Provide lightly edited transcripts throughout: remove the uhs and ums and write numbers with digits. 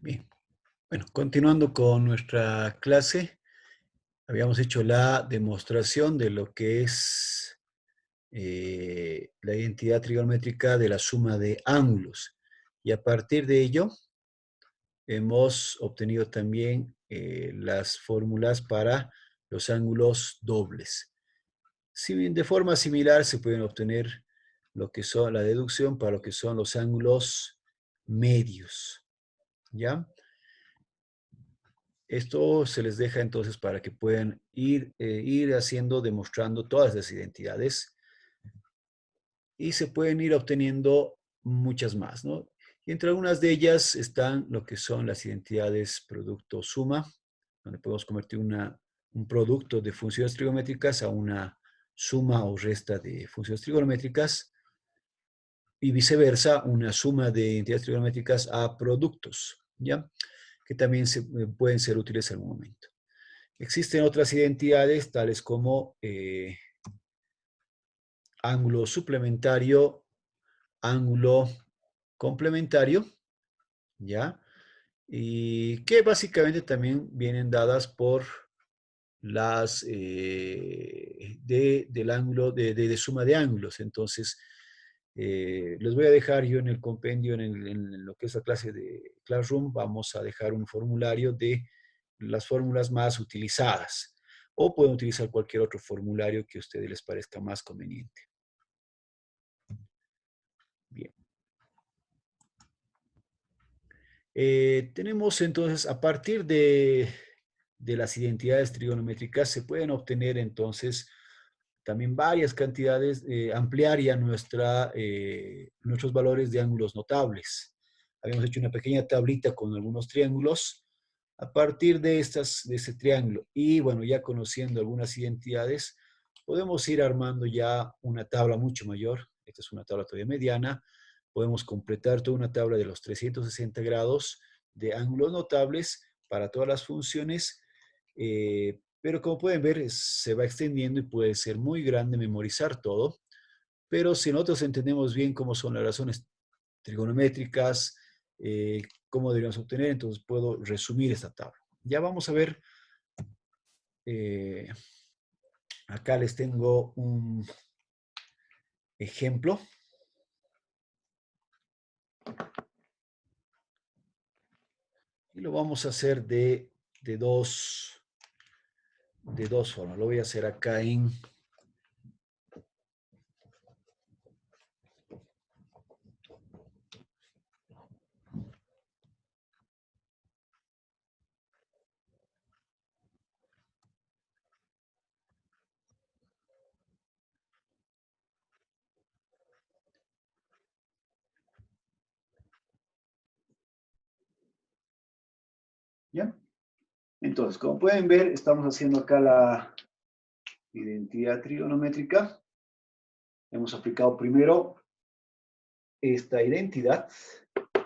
Bien, bueno, continuando con nuestra clase, habíamos hecho la demostración de lo que es la identidad trigonométrica de la suma de ángulos. Y a partir de ello, hemos obtenido también las fórmulas para los ángulos dobles. Si bien de forma similar se pueden obtener lo que son la deducción para lo que son los ángulos medios, ¿ya? Esto se les deja entonces para que puedan ir haciendo, demostrando todas las identidades y se pueden ir obteniendo muchas más, ¿no? Y entre algunas de ellas están lo que son las identidades producto-suma, donde podemos convertir un producto de funciones trigonométricas a una suma o resta de funciones trigonométricas y viceversa, una suma de identidades trigonométricas a productos, ¿ya? Que también pueden ser útiles en algún momento. Existen otras identidades, tales como ángulo suplementario, ángulo complementario, ¿ya? Y que básicamente también vienen dadas por las del ángulo de suma de ángulos. Entonces, les voy a dejar yo en el compendio, en lo que es la clase de Classroom, vamos a dejar un formulario de las fórmulas más utilizadas. O pueden utilizar cualquier otro formulario que a ustedes les parezca más conveniente. Bien. Tenemos entonces, a partir de las identidades trigonométricas, se pueden obtener entonces también varias cantidades, ampliar ya nuestros valores de ángulos notables. Habíamos hecho una pequeña tablita con algunos triángulos. A partir de ese triángulo y bueno, ya conociendo algunas identidades, podemos ir armando ya una tabla mucho mayor. Esta es una tabla todavía mediana. Podemos completar toda una tabla de los 360 grados de ángulos notables para todas las funciones, pero como pueden ver, se va extendiendo y puede ser muy grande memorizar todo, pero si nosotros entendemos bien cómo son las razones trigonométricas, cómo deberíamos obtener, entonces puedo resumir esta tabla. Ya vamos a ver, eh, acá les tengo un ejemplo. Y lo vamos a hacer de dos formas. Lo voy a hacer acá en... ¿Ya? Entonces, como pueden ver, estamos haciendo acá la identidad trigonométrica. Hemos aplicado primero esta identidad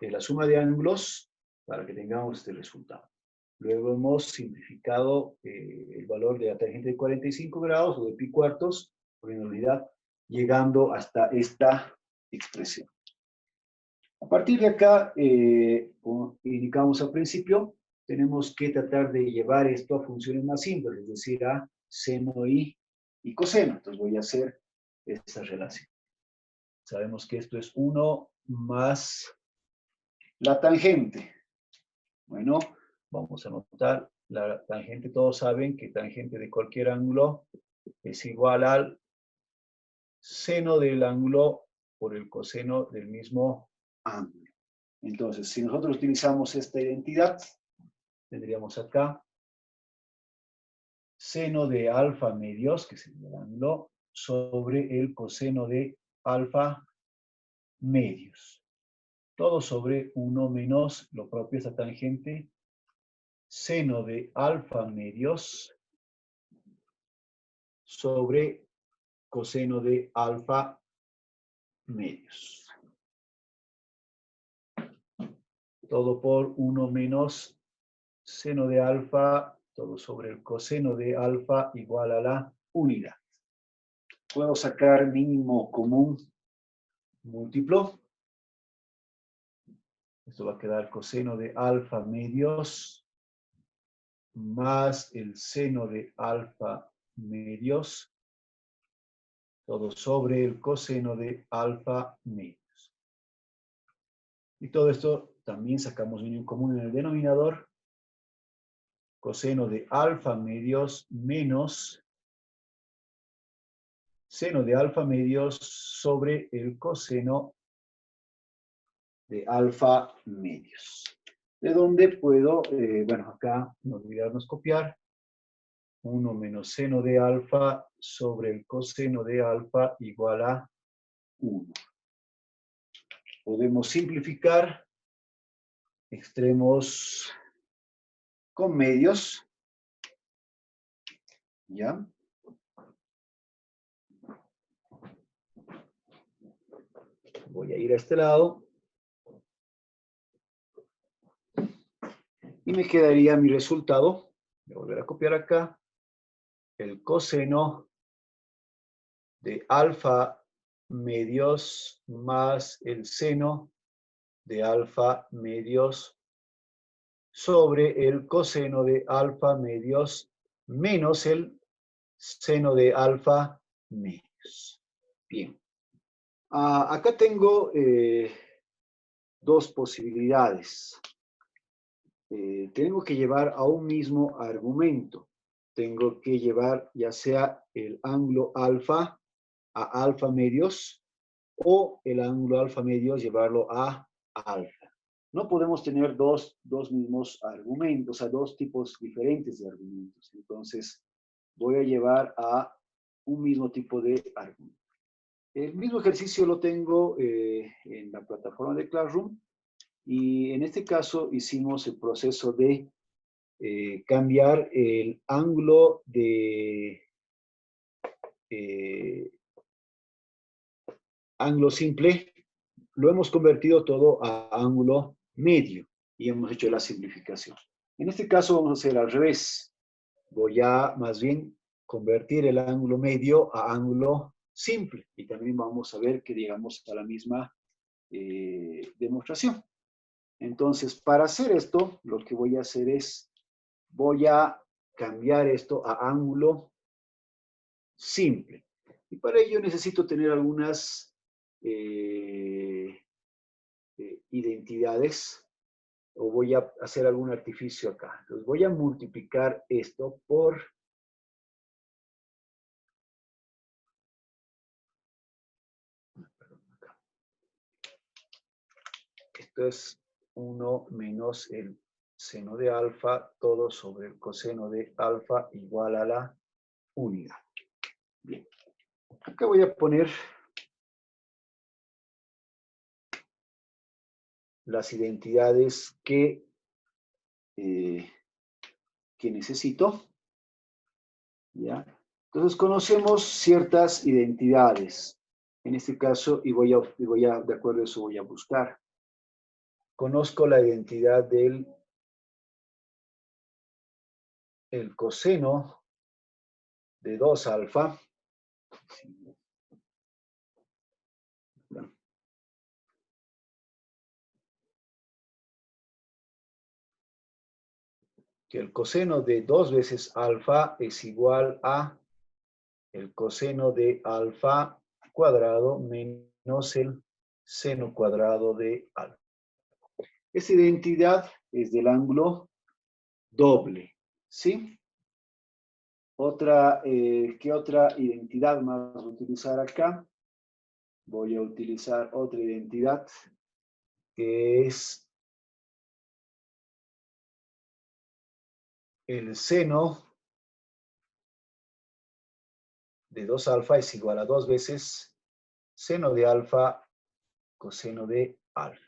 de la suma de ángulos para que tengamos este resultado. Luego hemos simplificado el valor de la tangente de 45 grados o de pi cuartos, por unidad, llegando hasta esta expresión. A partir de acá, como indicamos al principio, tenemos que tratar de llevar esto a funciones más simples, es decir, a seno y coseno. Entonces voy a hacer esta relación. Sabemos que esto es 1 más la tangente. Bueno, vamos a anotar la tangente. Todos saben que tangente de cualquier ángulo es igual al seno del ángulo por el coseno del mismo ángulo. Entonces, si nosotros utilizamos esta identidad, tendríamos acá seno de alfa medios, que sería el ángulo, sobre el coseno de alfa medios. Todo sobre 1 menos lo propio esta tangente, seno de alfa medios sobre coseno de alfa medios. Todo por 1 menos seno de alfa, todo sobre el coseno de alfa igual a la unidad. Puedo sacar mínimo común múltiplo. Esto va a quedar coseno de alfa medios más el seno de alfa medios, todo sobre el coseno de alfa medios. Y todo esto también sacamos un común en el denominador, coseno de alfa medios menos seno de alfa medios sobre el coseno de alfa medios. De donde puedo, bueno, acá no olvidarnos copiar, 1 menos seno de alfa sobre el coseno de alfa igual a 1. Podemos simplificar extremos con medios, ¿ya? Voy a ir a este lado. Y me quedaría mi resultado. Voy a volver a copiar acá. El coseno de alfa medios más el seno de alfa medios sobre el coseno de alfa medios menos el seno de alfa medios. Bien. Acá tengo dos posibilidades. Tengo que llevar a un mismo argumento. Tengo que llevar ya sea el ángulo alfa a alfa medios o el ángulo alfa medios llevarlo a alfa. No podemos tener dos mismos argumentos, o sea, dos tipos diferentes de argumentos. Entonces, voy a llevar a un mismo tipo de argumento. El mismo ejercicio lo tengo en la plataforma de Classroom y en este caso hicimos el proceso de cambiar el ángulo de ángulo simple, lo hemos convertido todo a ángulo medio y hemos hecho la simplificación. En este caso vamos a hacer al revés. Voy a más bien convertir el ángulo medio a ángulo simple y también vamos a ver que llegamos a la misma demostración. Entonces, para hacer esto, lo que voy a hacer es, voy a cambiar esto a ángulo simple. Y para ello necesito tener algunas identidades, o voy a hacer algún artificio acá. Entonces voy a multiplicar esto por esto es 1 menos el seno de alfa, todo sobre el coseno de alfa igual a la unidad. Bien. Acá voy a poner las identidades que necesito. ¿Ya? Entonces conocemos ciertas identidades. En este caso, y voy a, de acuerdo a eso, voy a buscar. Conozco la identidad del el coseno de 2 alfa. Que el coseno de 2 veces alfa es igual a el coseno de alfa cuadrado menos el seno cuadrado de alfa. Esa identidad es del ángulo doble, ¿sí? ¿Qué otra identidad más voy a utilizar acá? Voy a utilizar otra identidad que es el seno de 2 alfa es igual a 2 veces seno de alfa coseno de alfa.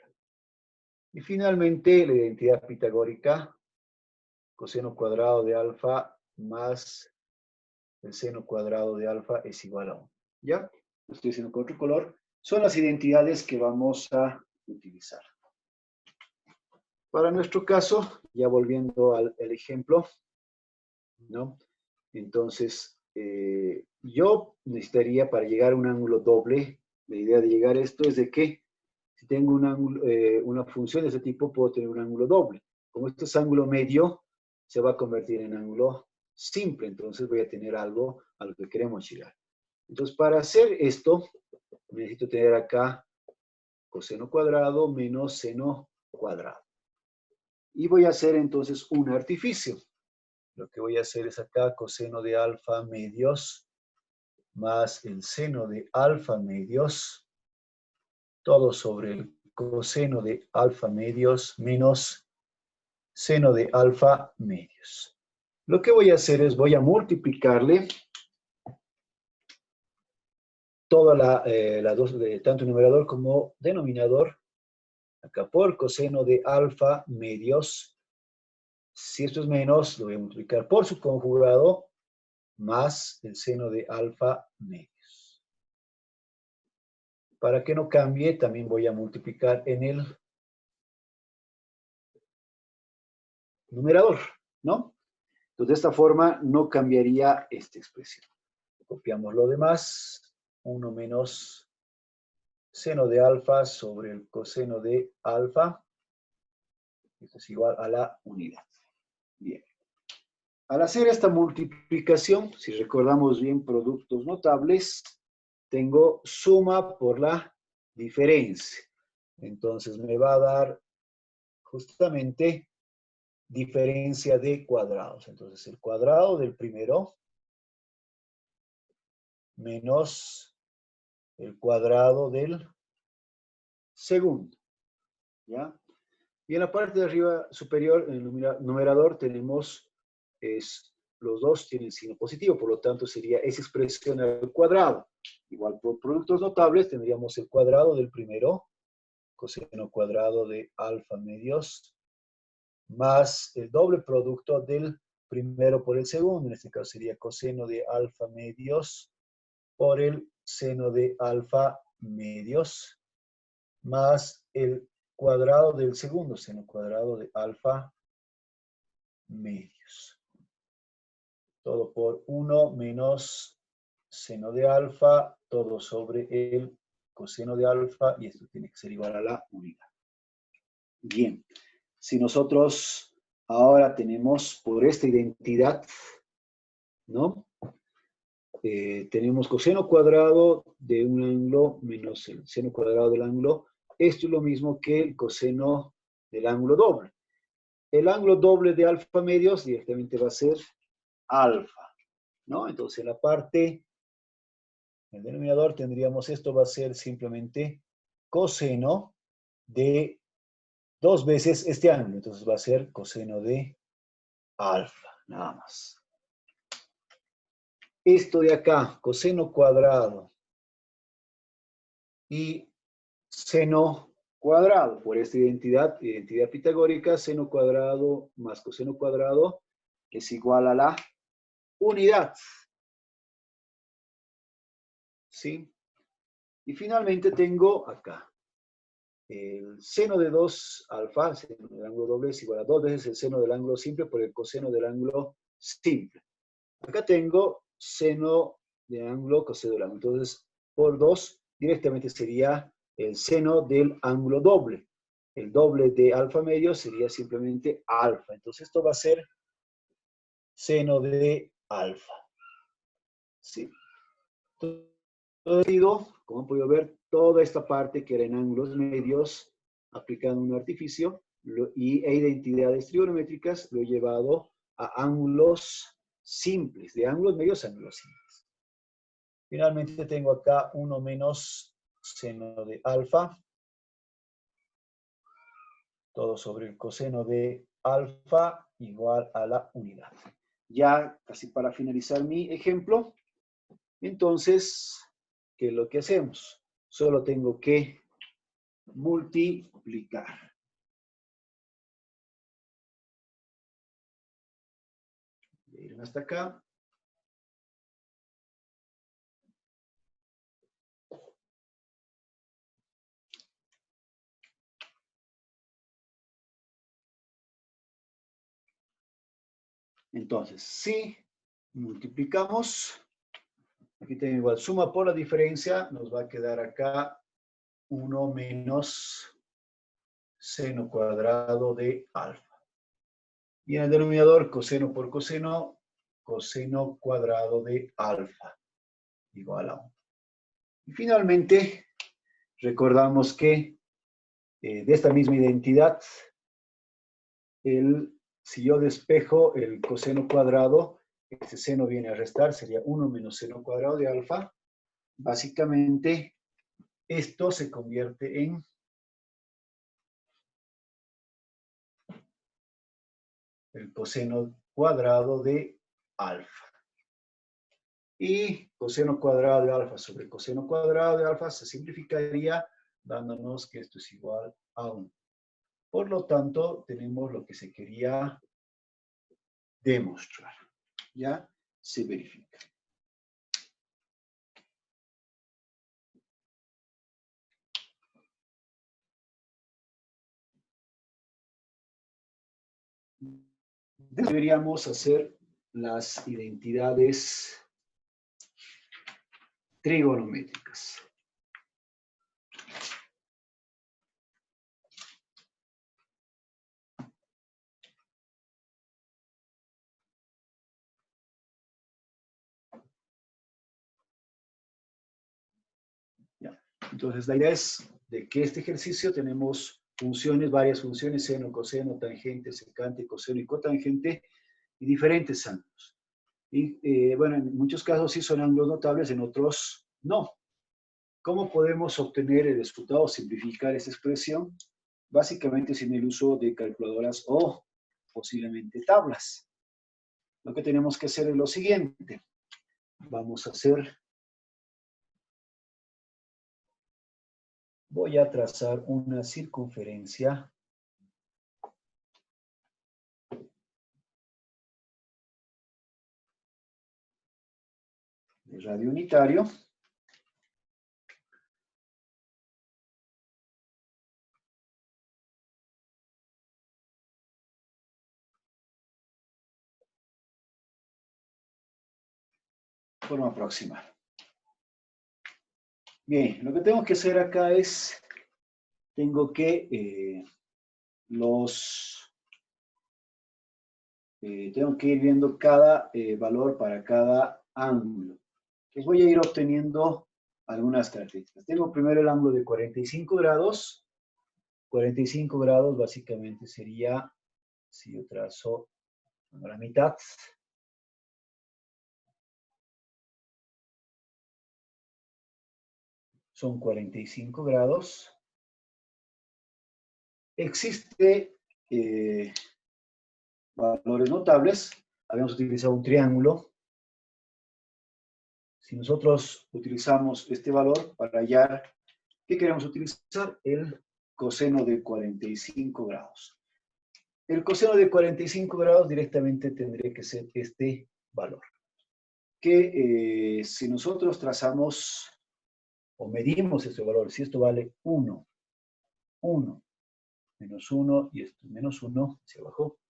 Y finalmente la identidad pitagórica, coseno cuadrado de alfa más el seno cuadrado de alfa es igual a 1. ¿Ya? Lo estoy haciendo con otro color. Son las identidades que vamos a utilizar. Para nuestro caso, ya volviendo al ejemplo, ¿no? Entonces, yo necesitaría para llegar a un ángulo doble, la idea de llegar a esto es de que si Si tengo un ángulo, una función de ese tipo, puedo tener un ángulo doble. Como esto es ángulo medio, se va a convertir en ángulo simple. Entonces voy a tener algo a lo que queremos llegar. Entonces, para hacer esto, necesito tener acá coseno cuadrado menos seno cuadrado. Y voy a hacer entonces un artificio. Lo que voy a hacer es acá coseno de alfa medios más el seno de alfa medios, todo sobre el coseno de alfa medios menos seno de alfa medios. Lo que voy a hacer es voy a multiplicarle toda tanto numerador como denominador, acá por coseno de alfa medios. Si esto es menos, lo voy a multiplicar por su conjugado más el seno de alfa medios. Para que no cambie, también voy a multiplicar en el numerador, ¿no? Entonces, de esta forma no cambiaría esta expresión. Copiamos lo demás. 1 menos seno de alfa sobre el coseno de alfa. Esto es igual a la unidad. Bien. Al hacer esta multiplicación, si recordamos bien productos notables, tengo suma por la diferencia. Entonces me va a dar justamente diferencia de cuadrados. Entonces el cuadrado del primero menos el cuadrado del segundo. ¿Ya? Y en la parte de arriba superior, en el numerador, tenemos, los dos tienen signo positivo, por lo tanto sería esa expresión al cuadrado. Igual por productos notables tendríamos el cuadrado del primero, coseno cuadrado de alfa medios, más el doble producto del primero por el segundo. En este caso sería coseno de alfa medios por el seno de alfa medios, más el cuadrado del segundo, seno cuadrado de alfa medios. Todo por 1 menos seno de alfa, todo sobre el coseno de alfa, y esto tiene que ser igual a la unidad. Bien, si nosotros ahora tenemos por esta identidad, ¿no? Tenemos coseno cuadrado de un ángulo menos el seno cuadrado del ángulo. Esto es lo mismo que el coseno del ángulo doble. El ángulo doble de alfa medios directamente va a ser alfa, ¿no? Entonces, en la parte, en el denominador tendríamos, esto va a ser simplemente coseno de 2 veces este ángulo. Entonces, va a ser coseno de alfa, nada más. Esto de acá, coseno cuadrado y seno cuadrado, por esta identidad pitagórica, seno cuadrado más coseno cuadrado es igual a la unidad. ¿Sí? Y finalmente tengo acá el seno de 2 alfa, el seno del ángulo doble es igual a 2 veces el seno del ángulo simple por el coseno del ángulo simple. Acá tengo seno del ángulo, coseno del ángulo. Entonces, por 2 directamente sería el seno del ángulo doble. El doble de alfa medio sería simplemente alfa. Entonces, esto va a ser seno de alfa. ¿Sí? Entonces, como han podido ver, toda esta parte que era en ángulos medios, aplicando un artificio e identidades trigonométricas, lo he llevado a ángulos simples, de ángulos medios a ángulos simples. Finalmente tengo acá 1 menos seno de alfa, todo sobre el coseno de alfa igual a la unidad. Ya casi para finalizar mi ejemplo, entonces, ¿qué es lo que hacemos? Solo tengo que multiplicar. Voy a ir hasta acá. Entonces, si multiplicamos, aquí tengo igual suma por la diferencia, nos va a quedar acá 1 menos seno cuadrado de alfa. Y en el denominador, coseno por coseno, coseno cuadrado de alfa igual a 1. Y finalmente, recordamos que de esta misma identidad, si yo despejo el coseno cuadrado, este seno viene a restar, sería 1 menos seno cuadrado de alfa. Básicamente, esto se convierte en el coseno cuadrado de alfa. Y coseno cuadrado de alfa sobre coseno cuadrado de alfa se simplificaría dándonos que esto es igual a 1. Por lo tanto, tenemos lo que se quería demostrar. Ya se verifica. Deberíamos hacer las identidades trigonométricas. Ya. Entonces, la idea es de que este ejercicio tenemos funciones, varias funciones, seno, coseno, tangente, secante, coseno y cotangente, y diferentes ángulos. Y bueno, en muchos casos sí son ángulos notables, en otros no. ¿Cómo podemos obtener el resultado o simplificar esta expresión? Básicamente sin el uso de calculadoras o posiblemente tablas. Lo que tenemos que hacer es lo siguiente. Vamos a hacer, voy a trazar una circunferencia de radio unitario. Forma aproximada. Bien, lo que tengo que hacer acá es, tengo que tengo que ir viendo cada valor para cada ángulo. Les voy a ir obteniendo algunas características. Tengo primero el ángulo de 45 grados. 45 grados básicamente sería, si yo trazo la mitad, son 45 grados. Existe valores notables. Habíamos utilizado un triángulo. Si nosotros utilizamos este valor para hallar, ¿qué queremos utilizar? El coseno de 45 grados. El coseno de 45 grados directamente tendría que ser este valor. Que si nosotros trazamos o medimos este valor, si esto vale 1, 1, menos 1 y esto es menos 1 hacia abajo,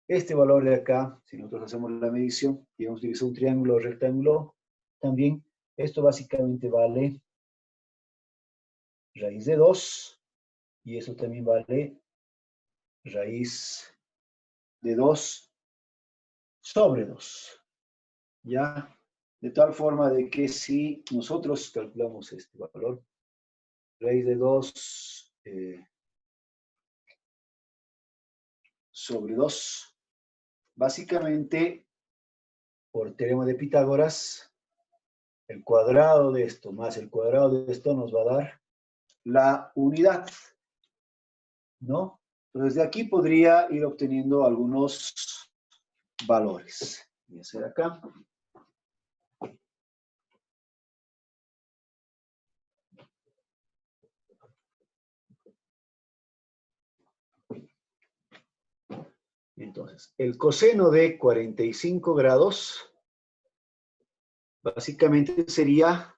este valor de acá, si nosotros hacemos la medición y vamos a utilizar un triángulo o rectángulo, también esto básicamente vale raíz de 2 y eso también vale raíz de 2 sobre 2. ¿Ya? De tal forma de que si nosotros calculamos este valor, raíz de 2 sobre 2, básicamente, por teorema de Pitágoras, el cuadrado de esto más el cuadrado de esto nos va a dar la unidad, ¿no? Entonces, de aquí podría ir obteniendo algunos valores. Voy a hacer acá. Entonces, el coseno de 45 grados básicamente sería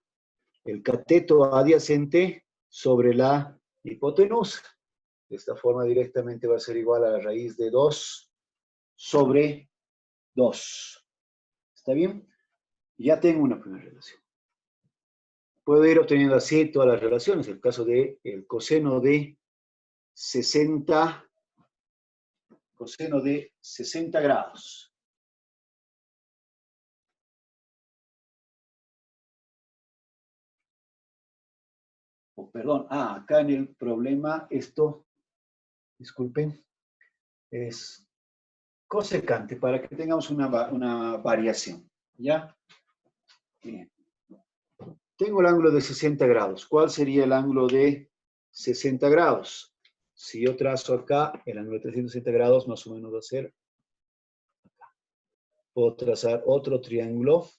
el cateto adyacente sobre la hipotenusa. De esta forma directamente va a ser igual a la raíz de 2 sobre 2. ¿Está bien? Ya tengo una primera relación. puedo ir obteniendo así todas las relaciones. El caso de el coseno de 60 grados. Oh, perdón, acá en el problema esto, disculpen, es cosecante para que tengamos una variación, ¿ya? Bien. Tengo el ángulo de 60 grados. ¿Cuál sería el ángulo de 60 grados? Si yo trazo acá, el ángulo de 360 grados más o menos va a ser acá. Puedo trazar otro triángulo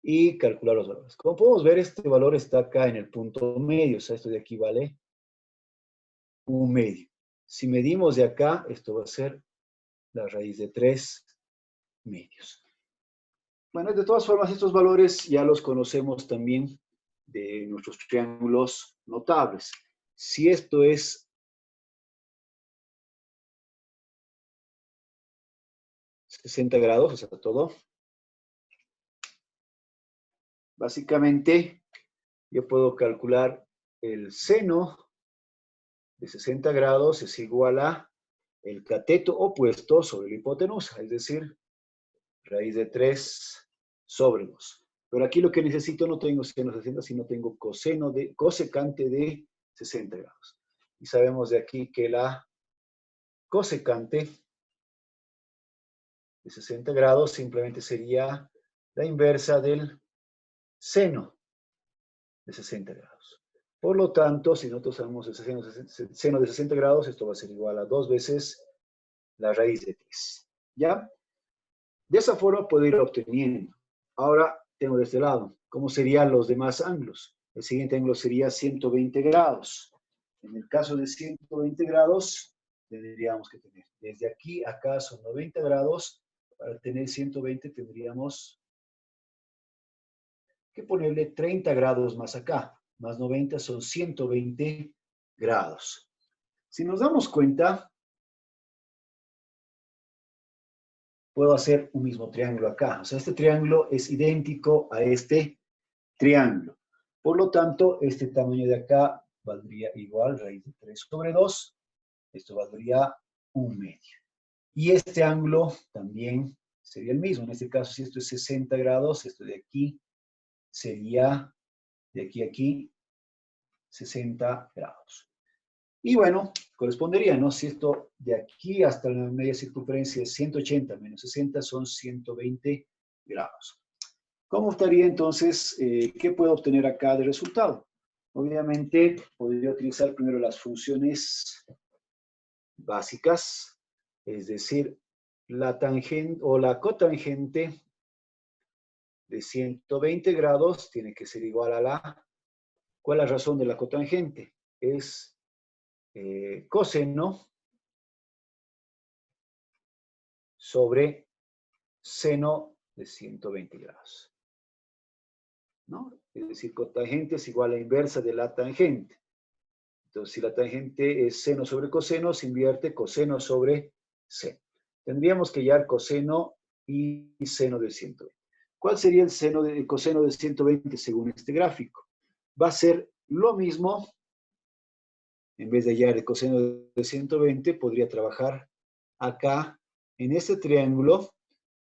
y calcular los valores. Como podemos ver, este valor está acá en el punto medio. O sea, esto de aquí vale 1/2. Si medimos de acá, esto va a ser la raíz de 3/2. Bueno, de todas formas, estos valores ya los conocemos también de nuestros triángulos notables. Si esto es 60 grados, o sea, todo, básicamente yo puedo calcular el seno de 60 grados es igual a el cateto opuesto sobre la hipotenusa, es decir, raíz de 3 sobre 2. Pero aquí lo que necesito no tengo seno de 60, sino tengo cosecante de 60 grados. Y sabemos de aquí que la cosecante de 60 grados simplemente sería la inversa del seno de 60 grados. Por lo tanto, si nosotros sabemos el seno de 60 grados, esto va a ser igual a 2 veces la raíz de 3. ¿Ya? De esa forma puedo ir obteniendo. Ahora tengo de este lado. ¿Cómo serían los demás ángulos? El siguiente ángulo sería 120 grados. En el caso de 120 grados, tendríamos que tener desde aquí a acá son 90 grados. Para tener 120 tendríamos que ponerle 30 grados más acá. Más 90 son 120 grados. Si nos damos cuenta, puedo hacer un mismo triángulo acá. O sea, este triángulo es idéntico a este triángulo. Por lo tanto, este tamaño de acá valdría igual, raíz de 3 sobre 2. Esto valdría 1/2. Y este ángulo también sería el mismo. En este caso, si esto es 60 grados, esto de aquí sería, de aquí a aquí, 60 grados. Y bueno, correspondería, ¿no? Si esto de aquí hasta la media circunferencia es 180 menos 60 son 120 grados. ¿Cómo estaría entonces? ¿Qué puedo obtener acá de resultado? Obviamente, podría utilizar primero las funciones básicas, es decir, la tangente o la cotangente de 120 grados tiene que ser igual a la... ¿Cuál es la razón de la cotangente? Es coseno sobre seno de 120 grados. ¿No? Es decir, cotangente es igual a la inversa de la tangente. Entonces, si la tangente es seno sobre coseno, se invierte coseno sobre seno. Tendríamos que hallar coseno y seno de 120. ¿Cuál sería el coseno de 120 según este gráfico? Va a ser lo mismo. En vez de hallar el coseno de 120, podría trabajar acá en este triángulo